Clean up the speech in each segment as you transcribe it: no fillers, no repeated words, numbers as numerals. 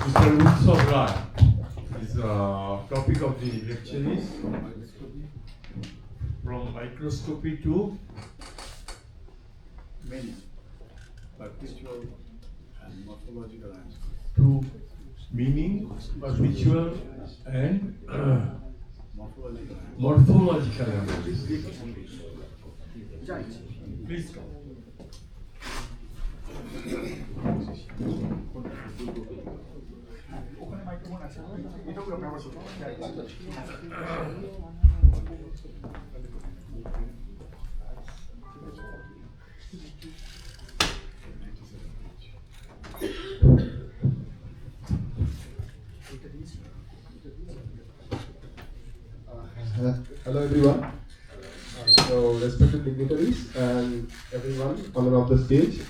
Mr. Utsab, his topic of the lecture is from microscopy to many perceptual and morphological answers. to meaning, visual and Morphological answers. morphological analysis. Please come. Hello everyone. So respected dignitaries and everyone on and off the stage,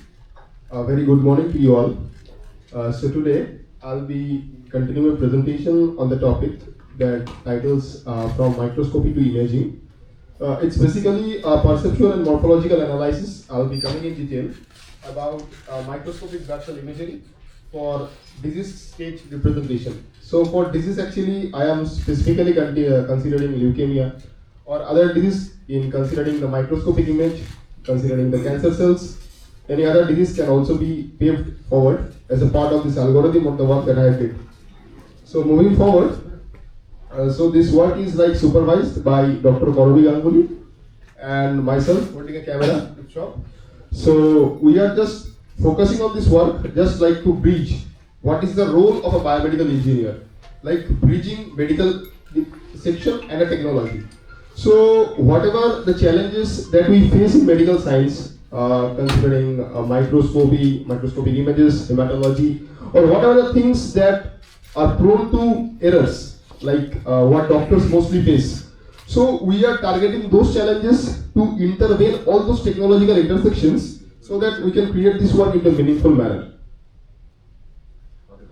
a very good morning to you all. So today I'll be continuing a presentation on the topic that titles from microscopy to imaging. It's basically a perceptual and morphological analysis. I'll be coming in detail about microscopic virtual imagery for disease stage representation. So for disease, actually I am specifically considering leukemia or other disease in considering the microscopic image, considering the cancer cells. Any other disease can also be paved forward as a part of this algorithm of the work that I have did. So moving forward, so this work is like supervised by Dr. Karabi Ganguly and myself holding a camera shop. So we are just focusing on this work, just like to bridge what is the role of a biomedical engineer, like bridging medical section and a technology. So whatever the challenges that we face in medical science, considering microscopy, microscopic images, hematology, or whatever the things that are prone to errors, like what doctors mostly face. So we are targeting those challenges to intervene all those technological intersections so that we can create this work in a meaningful manner.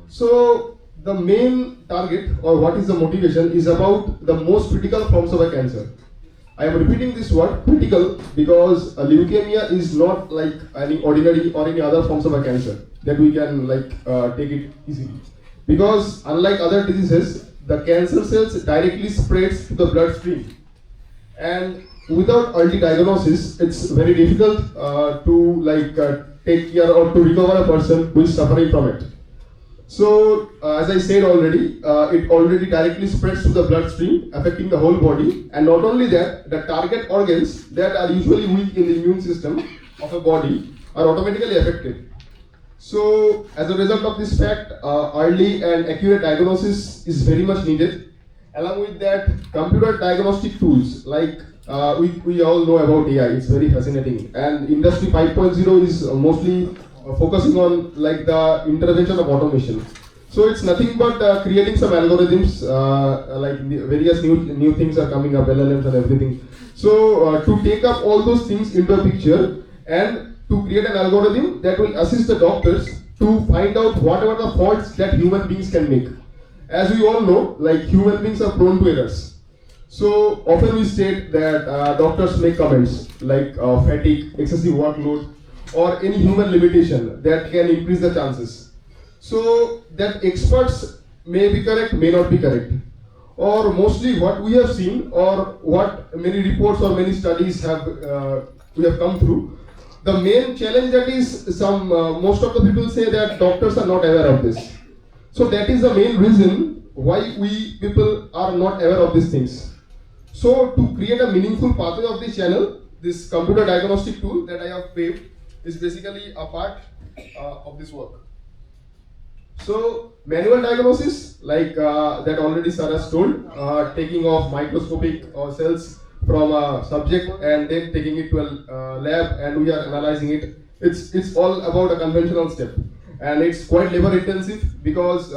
So the main target or what is the motivation is about the most critical forms of a cancer. I am repeating this word critical because leukemia is not like any ordinary or any other forms of a cancer that we can like take it easily. Because unlike other diseases, the cancer cells directly spreads to the bloodstream, and without early diagnosis, it's very difficult to like take care or to recover a person who is suffering from it. So, as I said already, it already directly spreads to the bloodstream, affecting the whole body. And not only that, the target organs that are usually weak in the immune system of a body are automatically affected. So, as a result of this fact, early and accurate diagnosis is very much needed. Along with that, computer diagnostic tools like we all know about AI. It's very fascinating. And Industry 5.0 is mostly focusing on like the intervention of automation. So it's nothing but creating some algorithms, like various new things are coming up, LLMs and everything. So to take up all those things into a picture and to create an algorithm that will assist the doctors to find out whatever the faults that human beings can make. As we all know, like human beings are prone to errors. So often we state that doctors make comments like fatigue, excessive workload, or any human limitation that can increase the chances. So that experts may be correct, may not be correct. Or mostly what we have seen or what many reports or many studies have we have come through, the main challenge that is most of the people say that doctors are not aware of this. So that is the main reason why we people are not aware of these things. So to create a meaningful pathway of this channel, this computer diagnostic tool that I have paved is basically a part of this work. So manual diagnosis, like that already Sir has told, taking off microscopic cells from a subject and then taking it to a lab and we are analyzing it. It's all about a conventional step, and it's quite labor intensive because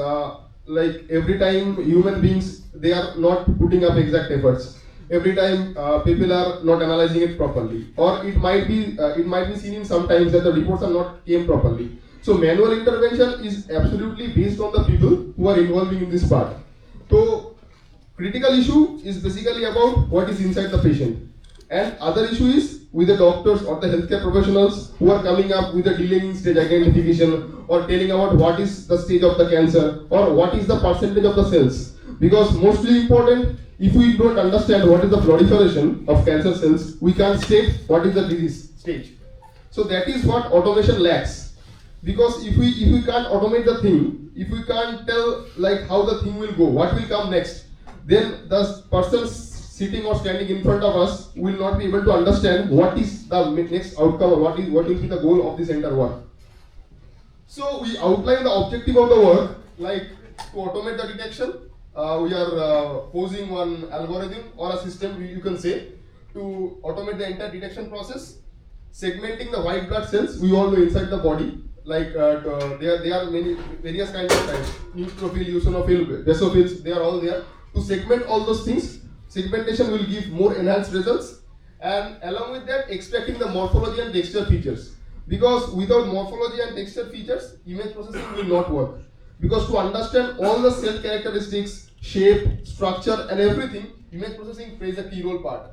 like every time human beings, they are not putting up exact efforts. Every time people are not analyzing it properly, or it might be seen in sometimes that the reports are not came properly. So manual intervention is absolutely based on the people who are involving in this part. So critical issue is basically about what is inside the patient, and other issue is with the doctors or the healthcare professionals who are coming up with the delaying stage identification or telling about what is the stage of the cancer or what is the percentage of the cells. Because mostly important, if we don't understand what is the proliferation of cancer cells, we can't state what is the disease stage. So that is what automation lacks. Because if we can't automate the thing, if we can't tell like how the thing will go, what will come next, then the person sitting or standing in front of us will not be able to understand what is the next outcome or what will be the goal of this entire work. So we outline the objective of the work, like to automate the detection. We are posing one algorithm or a system, you can say, to automate the entire detection process. Segmenting the white blood cells, we all know inside the body, like there are many various kinds of types, neutrophil, eosinophil, basophils, they are all there. To segment all those things, segmentation will give more enhanced results, and along with that, extracting the morphology and texture features. Because without morphology and texture features, image processing will not work. Because to understand all the cell characteristics, shape, structure, and everything, image processing plays a key role part.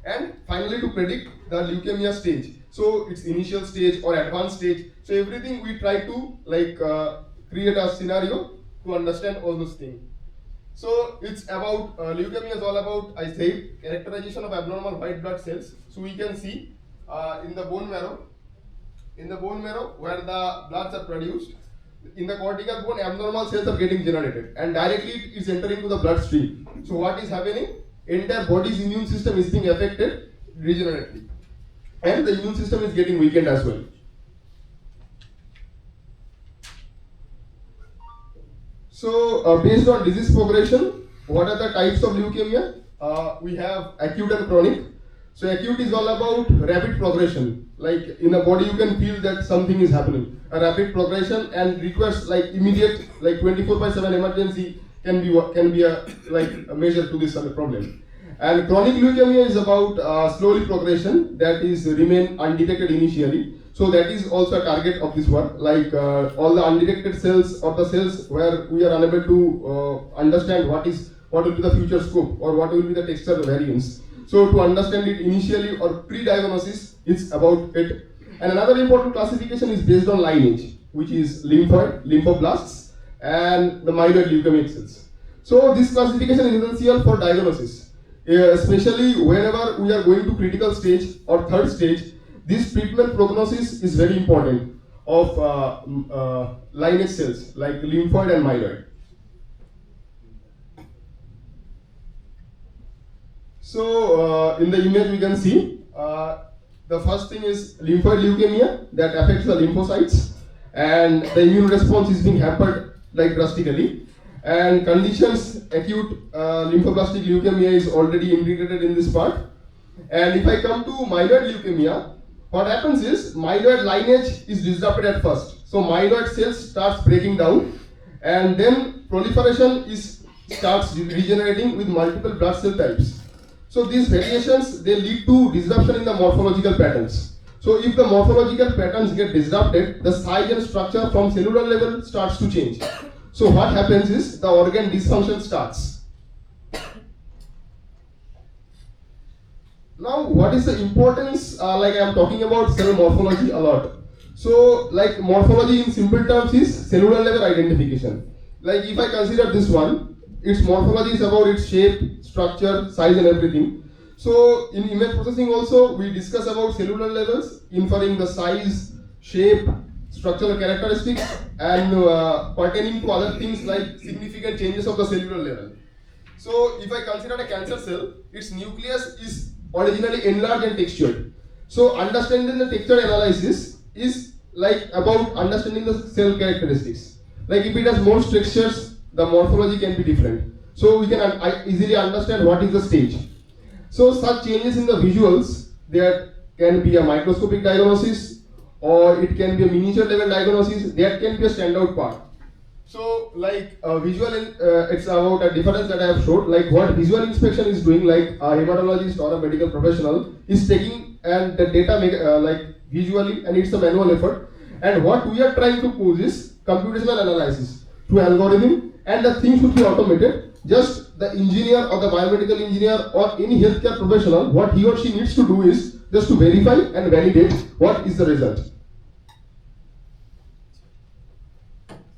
And finally, to predict the leukemia stage, so its initial stage or advanced stage, so everything we try to like create a scenario to understand all those things. So it's about leukemia is all about, I say, characterization of abnormal white blood cells. So we can see in the bone marrow where the bloods are produced. In the cortical bone, abnormal cells are getting generated, and directly it is entering to the bloodstream. So what is happening? Entire body's immune system is being affected regeneratively, and the immune system is getting weakened as well. So based on disease progression, what are the types of leukemia? We have acute and chronic. So acute is all about rapid progression. Like in the body, you can feel that something is happening. A rapid progression and requires like immediate, like 24/7 emergency can be a measure to this problem. And chronic leukemia is about slowly progression that is remain undetected initially. So that is also a target of this work. Like all the undetected cells or the cells where we are unable to understand what will be the future scope or what will be the texture variance. So to understand it initially or pre-diagnosis, it's about it. And another important classification is based on lineage, which is lymphoid, lymphoblasts, and the myeloid leukemic cells. So this classification is essential for diagnosis, especially whenever we are going to critical stage or third stage. This treatment prognosis is very important of lineage cells like lymphoid and myeloid. So in the image we can see the first thing is lymphoid leukemia that affects the lymphocytes, and the immune response is being hampered like drastically. And conditions acute lymphoblastic leukemia is already integrated in this part. And if I come to myeloid leukemia, what happens is myeloid lineage is disrupted at first. So myeloid cells starts breaking down, and then proliferation starts regenerating with multiple blood cell types. So these variations, they lead to disruption in the morphological patterns. So if the morphological patterns get disrupted, the size and structure from cellular level starts to change. So what happens is the organ dysfunction starts. Now what is the importance, like I am talking about cell morphology a lot. So like morphology in simple terms is cellular level identification. Like if I consider this one, its morphology is about its shape, structure, size and everything. So in image processing also we discuss about cellular levels, inferring the size, shape, structural characteristics, and pertaining to other things like significant changes of the cellular level. So if I consider a cancer cell, its nucleus is originally enlarged and textured. So understanding the texture analysis is like about understanding the cell characteristics. Like if it has more textures, the morphology can be different. So we can easily understand what is the stage. So such changes in the visuals, there can be a microscopic diagnosis, or it can be a miniature level diagnosis. That can be a standout part. So like visual, it's about a difference that I have showed. Like what visual inspection is doing, like a hematologist or a medical professional is taking and the data like visually, and it's a manual effort. And what we are trying to pose is computational analysis through algorithm, and the thing should be automated. Just the engineer or the biomedical engineer or any healthcare professional, what he or she needs to do is just to verify and validate what is the result.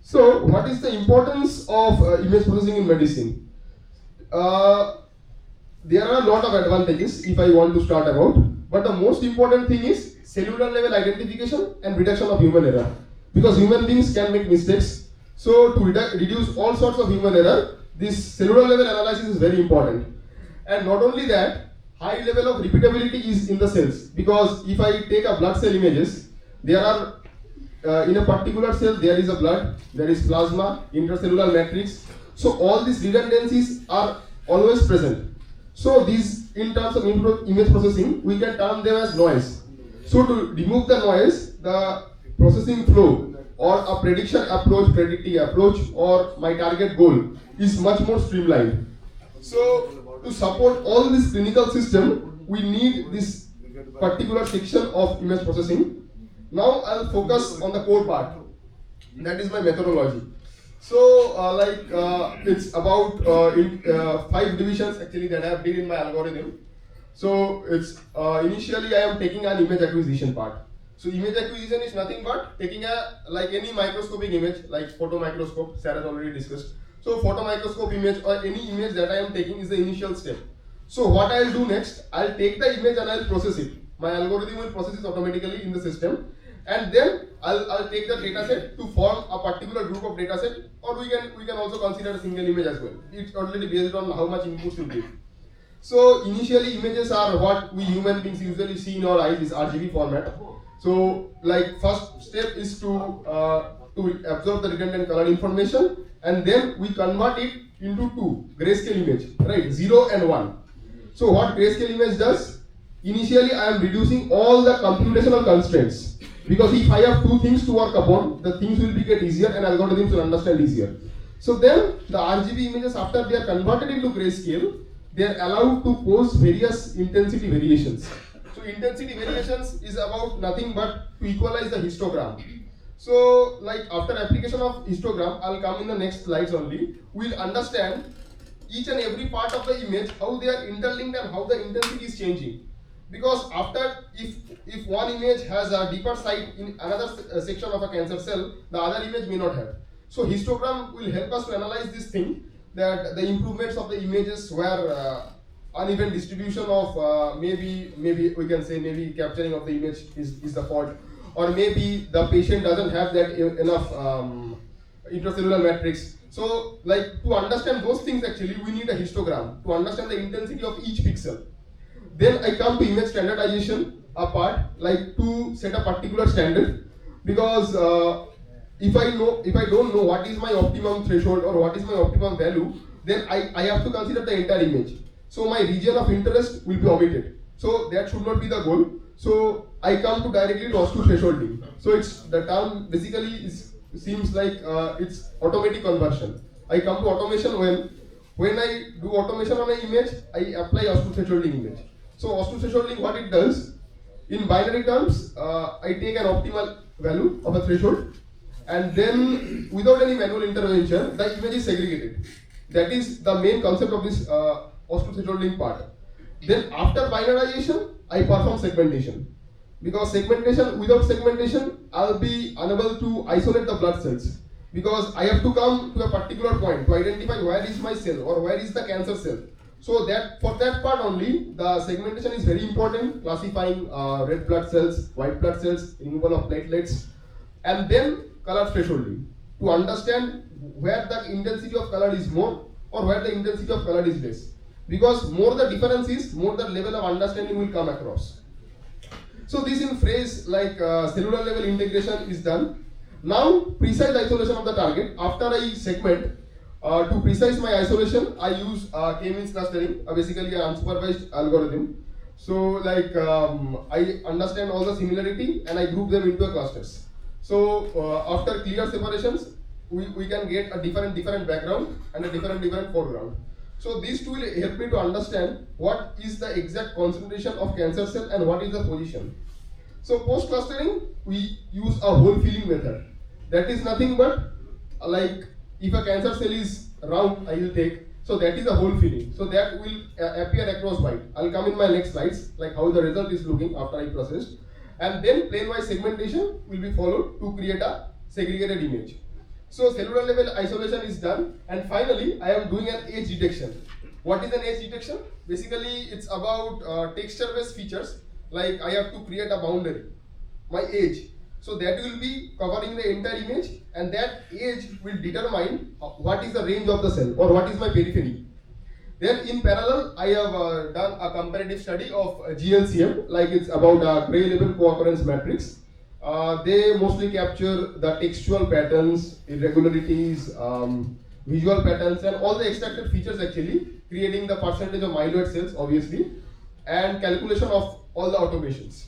So, what is the importance of image processing in medicine? There are a lot of advantages if I want to start about, but the most important thing is cellular level identification and reduction of human error, because human beings can make mistakes. So to reduce all sorts of human error, this cellular level analysis is very important. And not only that, high level of repeatability is in the cells, because if I take a blood cell images, there are in a particular cell there is a blood, there is plasma, intercellular matrix. So all these redundancies are always present. So these, in terms of image processing, we can term them as noise. So to remove the noise, the processing flow or a prediction approach, predictive approach, or my target goal is much more streamlined. So to support all this clinical system, we need this particular section of image processing. Now I'll focus on the core part. That is my methodology. So, it's about 5 divisions actually that I have did in my algorithm. So, it's initially I am taking an image acquisition part. So, image acquisition is nothing but taking any microscopic image, like photo microscope, Sarah has already discussed. So, photo microscope image or any image that I am taking is the initial step. So, what I'll do next, I'll take the image and I'll process it. My algorithm will process it automatically in the system. And then I'll take the data set to form a particular group of data set, or we can also consider a single image as well. It's already based on how much inputs you give. So initially images are what we human beings usually see in our eyes, is RGB format. So like first step is to absorb the redundant color information, and then we convert it into two grayscale image, right? 0 and 1. So what grayscale image does? Initially I am reducing all the computational constraints. Because if I have two things to work upon, the things will get easier and algorithms will understand easier. So then the RGB images, after they are converted into grayscale, they are allowed to pose various intensity variations. So intensity variations is about nothing but to equalize the histogram. So like after application of histogram, I'll come in the next slides only, we'll understand each and every part of the image, how they are interlinked and how the intensity is changing. Because after, if one image has a deeper site in another section of a cancer cell, the other image may not have. So histogram will help us to analyze this thing, that the improvements of the images where uneven distribution of maybe we can say maybe capturing of the image is the fault, or maybe the patient doesn't have that enough intracellular matrix. So like to understand those things actually we need a histogram to understand the intensity of each pixel. Then I come to image standardization, a part like to set a particular standard, because if I don't know what is my optimum threshold or what is my optimum value, then I have to consider the entire image. So my region of interest will be omitted. So that should not be the goal. So I come to directly to OS2 thresholding. So it's the term basically seems like it's automatic conversion. I come to automation when I do automation on an image, I apply OS2 thresholding image. So OS2 thresholding, what it does, in binary terms, I take an optimal value of a threshold, and then without any manual intervention, the image is segregated. That is the main concept of this OS2 thresholding part. Then after binarization, I perform segmentation. Because without segmentation, I'll be unable to isolate the blood cells. Because I have to come to a particular point to identify where is my cell or where is the cancer cell. So that for that part only, the segmentation is very important, classifying red blood cells, white blood cells, removal of platelets, and then color thresholding to understand where the intensity of color is more or where the intensity of color is less. Because more the difference is, more the level of understanding will come across. So this in phrase like cellular level integration is done. Now precise isolation of the target. After I segment, to precise my isolation, I use k-means clustering, basically an unsupervised algorithm. So like I understand all the similarity and I group them into clusters. So after clear separations, we can get a different background and a different foreground. So these two will help me to understand what is the exact concentration of cancer cell and what is the position. So post clustering, we use a whole filling method. That is nothing but like if a cancer cell is round, I will take. So that is the whole feeling. So that will appear across white. I'll come in my next slides, like how the result is looking after I processed. And then plane-wise segmentation will be followed to create a segregated image. So cellular level isolation is done, and finally I am doing an edge detection. What is an edge detection? Basically, it's about texture-based features. Like I have to create a boundary, my edge. So that will be covering the entire image, and that edge will determine what is the range of the cell or what is my periphery. Then in parallel, I have done a comparative study of GLCM, like it's about a gray level co-occurrence matrix. They mostly capture the textual patterns, irregularities, visual patterns, and all the extracted features actually, creating the percentage of myeloid cells, obviously, and calculation of all the automations.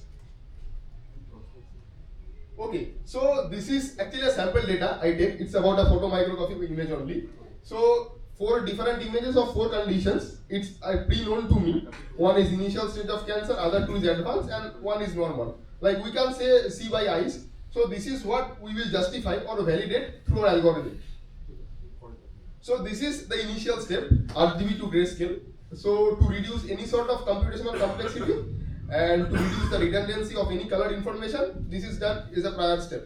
Okay, so this is actually a sample data I take. It's about a photomicroscopic image only. So 4 different images of 4 conditions. It's pre-known to me. One is initial stage of cancer, other 2 is advanced, and 1 is normal. Like we can say see by eyes. So this is what we will justify or validate through our algorithm. So this is the initial step, RGB to grayscale. So to reduce any sort of computational complexity and to reduce the redundancy of any colored information, this is done is a prior step.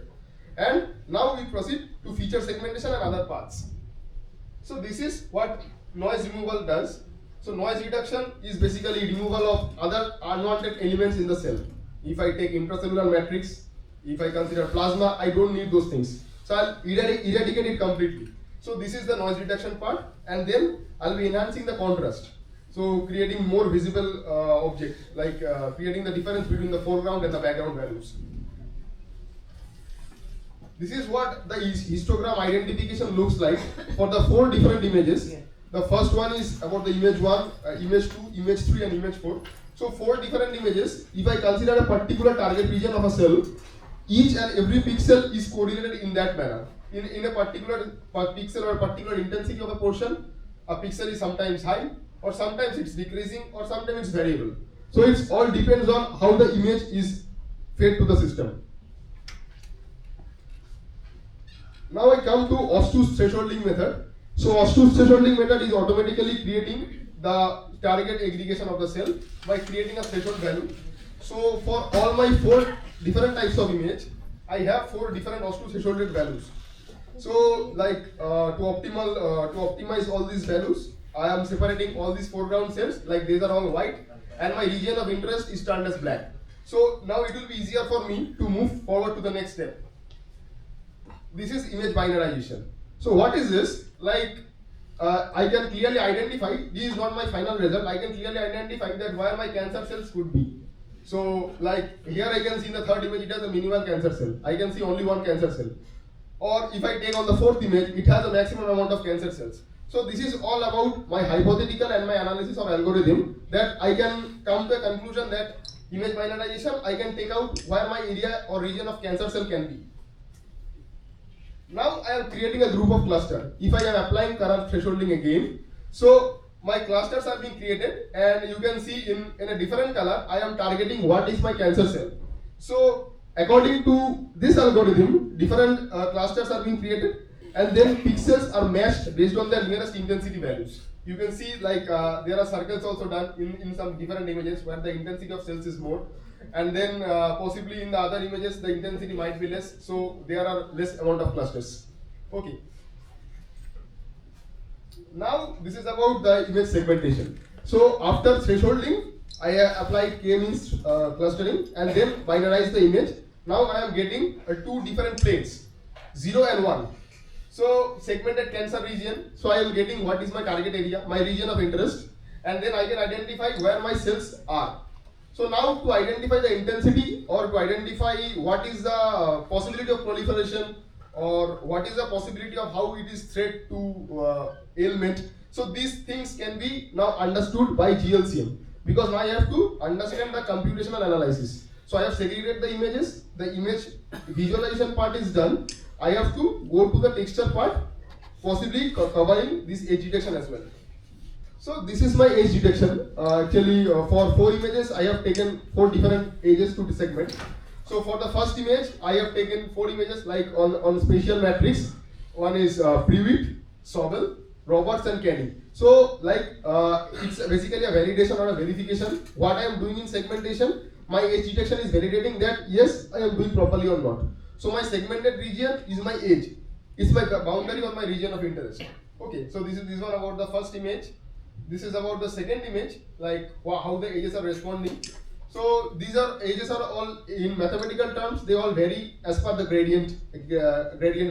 And now we proceed to feature segmentation and other parts. So this is what noise removal does. So noise reduction is basically removal of other unwanted elements in the cell. If I take intracellular matrix, if I consider plasma, I don't need those things. So I'll eradicate it completely. So this is the noise reduction part, and then I'll be enhancing the contrast. So creating more visible object, like creating the difference between the foreground and the background values. This is what the histogram identification looks like for the 4 different images. The first one is about the image 1, image 2, image 3, and image 4. So 4 different images. If I consider a particular target region of a cell, each and every pixel is correlated in that manner. In a particular pixel or a particular intensity of a portion, a pixel is sometimes high, or sometimes it's decreasing, or sometimes it's variable. So it all depends on how the image is fed to the system. Now I come to Ostu's thresholding method. So Ostu's thresholding method is automatically creating the target aggregation of the cell by creating a threshold value. So for all my 4 different types of image, I have 4 different Ostu thresholded values. So like to optimize all these values, I am separating all these foreground cells, like these are all white, and my region of interest is turned as black. So now it will be easier for me to move forward to the next step. This is image binarization. So what is this? Like I can clearly identify, this is not my final result, I can clearly identify that where my cancer cells could be. So like here I can see in the 3rd image it has a minimal cancer cell. I can see only 1 cancer cell. Or if I take on the 4th image, it has a maximum amount of cancer cells. So this is all about my hypothetical and my analysis of algorithm, that I can come to a conclusion that image binarization, I can take out where my area or region of cancer cell can be. Now I am creating a group of cluster. If I am applying current thresholding again, so my clusters are being created, and you can see in a different color, I am targeting what is my cancer cell. So according to this algorithm, different clusters are being created, and then pixels are matched based on their nearest intensity values. You can see like there are circles also done in some different images where the intensity of cells is more, and then possibly in the other images the intensity might be less, so there are less amount of clusters. Okay. Now this is about the image segmentation. So after thresholding, I apply k-means clustering and then binarize the image. Now I am getting 2 different planes, 0 and 1. So segmented cancer region, so I am getting what is my target area, my region of interest, and then I can identify where my cells are. So now to identify the intensity or to identify what is the possibility of proliferation or what is the possibility of how it is threat to ailment. So these things can be now understood by GLCM, because now I have to understand the computational analysis. So I have segregated the images, the image visualization part is done. I have to go to the texture part, possibly covering this edge detection as well. So this is my edge detection. Actually for 4 images, I have taken 4 different edges to segment. So for the first image, I have taken 4 images like on spatial matrix. One is Prewitt, Sobel, Roberts and Kenny. So it's basically a validation or a verification. What I am doing in segmentation, my edge detection is validating that yes, I am doing properly or not. So my segmented region is my edge. It's my boundary or my region of interest. Okay, so this one about the first image. This is about the second image, like how the edges are responding. So these edges are all in mathematical terms. They all vary as per the gradient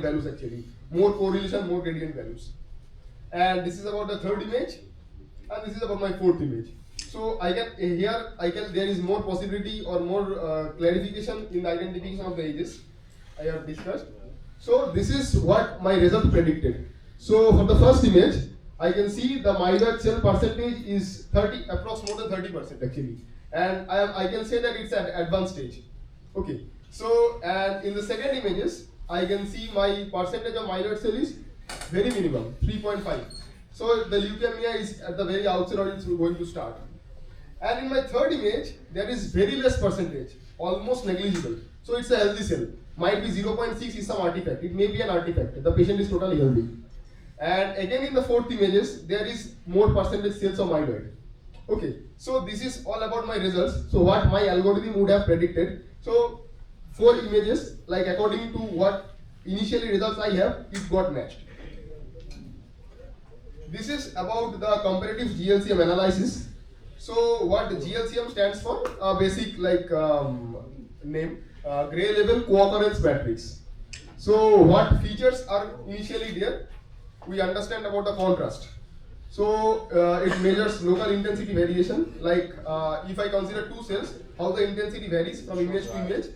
values actually. More correlation, more gradient values. And this is about the third image, and this is about my fourth image. So there is more possibility or more clarification in the identification of the edges I have discussed. So this is what my result predicted. So for the first image, I can see the myeloid cell percentage is approx more than 30% actually, and I can say that it's at advanced stage. Okay. So and in the second images, I can see my percentage of myeloid cell is very minimum, 3.5. So the leukemia is at the very outset or it's going to start. And in my third image, there is very less percentage, almost negligible. So it's a healthy cell. Might be 0.6 is some artifact. It may be an artifact. The patient is totally healthy. And again in the fourth images, there is more percentage cells of myeloid. Okay, so this is all about my results. So what my algorithm would have predicted. So 4 images, like according to what initially results I have, it got matched. This is about the comparative GLCM analysis. So what the GLCM stands for, basic name, gray level co-occurrence matrix. So what features are initially there? We understand about the contrast. So it measures local intensity variation, like if I consider 2 cells, how the intensity varies from image to image,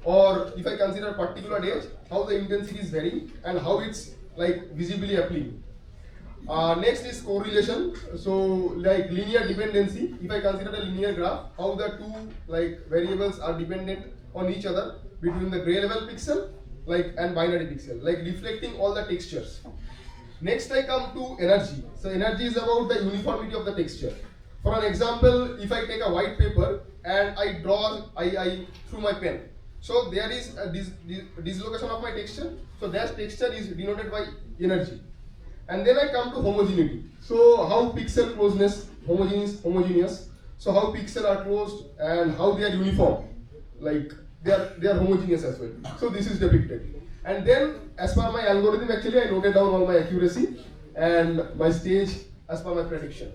or if I consider particular edge, how the intensity is varying and how it's like visibly appealing. Next is correlation. So like linear dependency, if I consider a linear graph, how the 2 variables are dependent on each other between the gray level pixel and binary pixel, like reflecting all the textures. Next I come to energy. So energy is about the uniformity of the texture. For an example, if I take a white paper and I draw through my pen, so there is a dislocation of my texture. So that texture is denoted by energy. And then I come to homogeneity. So how pixel closeness, homogeneous. So how pixels are closed and how they are uniform, like they are homogeneous as well. So this is depicted. And then as per my algorithm, actually I noted down all my accuracy and my stage as per my prediction.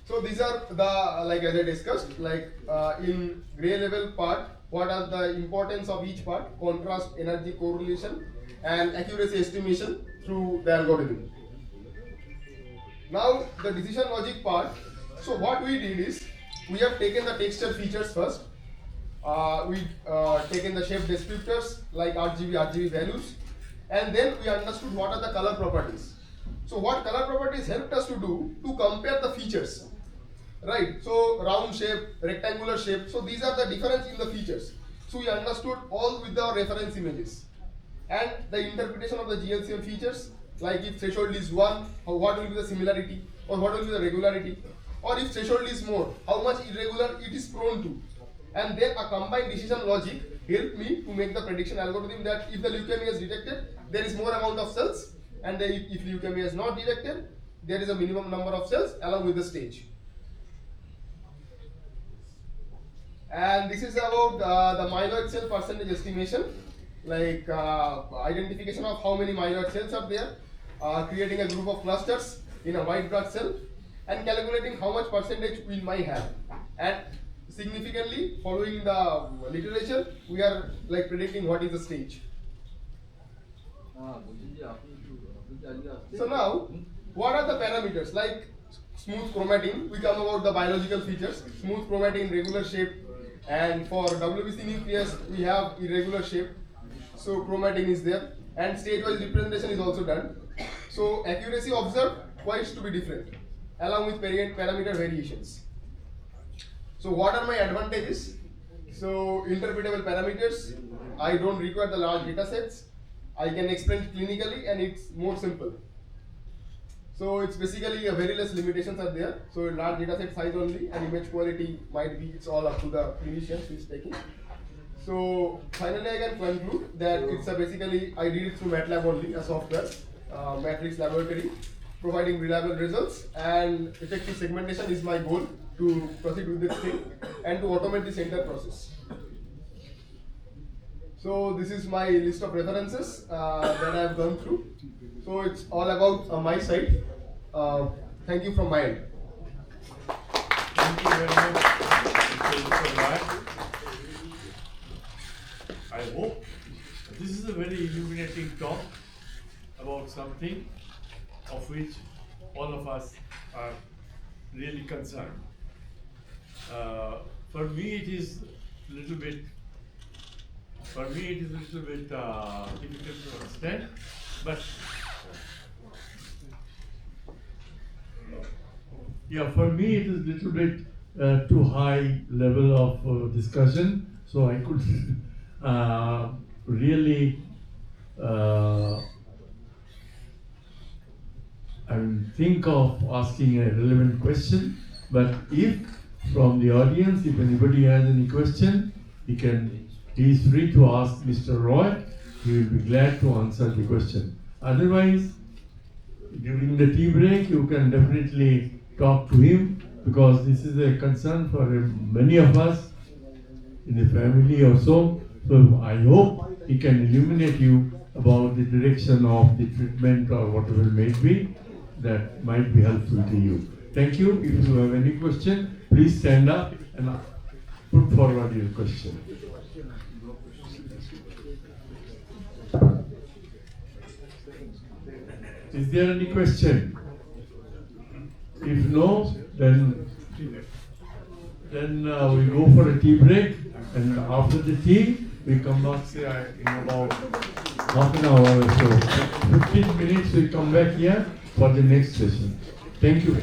So these are the, as I discussed, in gray level part, what are the importance of each part, contrast, energy, correlation, and accuracy estimation through the algorithm. Now the decision logic part. So what we did is, we have taken the texture features first. We taken the shape descriptors like RGB values, and then we understood what are the color properties. So what color properties helped us to do to compare the features, right? So round shape, rectangular shape. So these are the difference in the features. So we understood all with the reference images, and the interpretation of the GLCM features, like if threshold is 1, what will be the similarity, or what will be the regularity, or if threshold is more, how much irregular it is prone to. And then a combined decision logic helped me to make the prediction algorithm that if the leukemia is detected, there is more amount of cells, and then if leukemia is not detected, there is a minimum number of cells along with the stage. And this is about the myeloid cell percentage estimation, identification of how many myeloid cells are there, creating a group of clusters in a white blood cell, and calculating how much percentage we might have. And significantly, following the literature, we are predicting what is the stage. So now, what are the parameters? Like smooth chromatin, we come about the biological features. Smooth chromatin, regular shape, and for WBC nucleus, we have irregular shape. So chromatin is there, and stage-wise representation is also done. So accuracy observed quite to be different, along with parameter variations. So what are my advantages? So interpretable parameters. I don't require the large data sets. I can explain it clinically, and it's more simple. So it's basically a very less limitations are there. So large data set size only, and image quality might be, it's all up to the clinician who is taking. So finally I can conclude that it's basically, I did it through MATLAB only, a software. matrix laboratory, providing reliable results, and effective segmentation is my goal to proceed with this thing and to automate this entire process. So this is my list of references that I have gone through. So it's all about my side. Thank you from my end. Thank you very much, Mr. Raj. I hope this is a very illuminating talk about something of which all of us are really concerned. For me, it is a little bit difficult to understand, but yeah, for me it is a little bit too high level of discussion, so I could really think of asking a relevant question. But if from the audience, if anybody has any question, he is free to ask Mr. Roy. He will be glad to answer the question. Otherwise, during the tea break, you can definitely talk to him, because this is a concern for many of us in the family also. So I hope he can illuminate you about the direction of the treatment or whatever it may be that might be helpful to you. Thank you. If you have any question, please stand up and put forward your question. Is there any question? If no, then we go for a tea break, and after the tea, we come back in about half an hour or so. 15 minutes, we come back here for the next session. Thank you.